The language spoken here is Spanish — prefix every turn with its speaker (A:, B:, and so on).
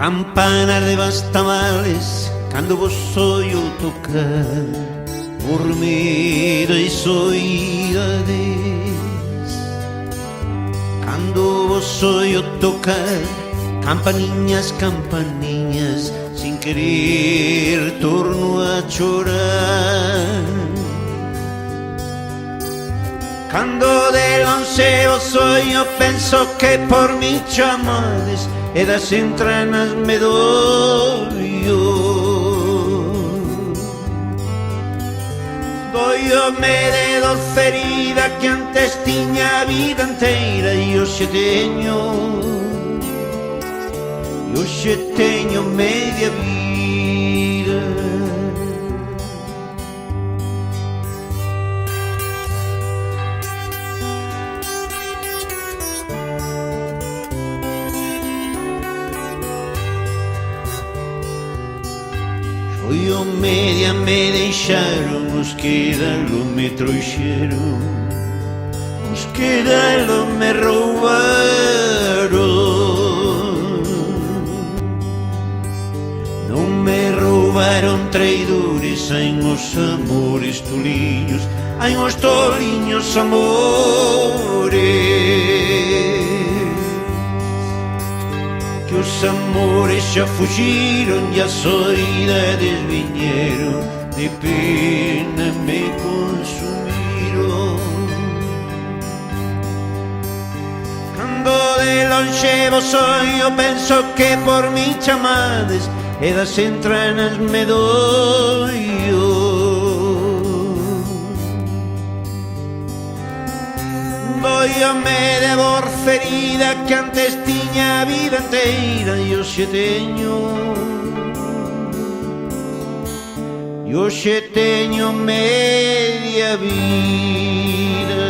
A: Campanas de bastamales, cando vos soio tocar, dormida e soidades. Cando vos soio tocar, campaniñas, campaniñas, sin querer torno a chorar. Cando de lonxe vos soio penso que por mi chamades e das entranas me doio. Doiome de dor ferida que antes tiña a vida inteira e hoxe teño media vida. Soio media, me deixaron, os que dalo me trouxeron, os que dalo me roubaron. Non me roubaron traidores, hai os amores toliños, hai os toliños amores. Que os amores xa fuxiron e as soidades viñeron, de pena me consumiron. Cando de lonxe vos soio penso que por mi chamades e das entranas me doio. Doiome de dor ferida que antes tiña a vida inteira e hoxe teño media vida.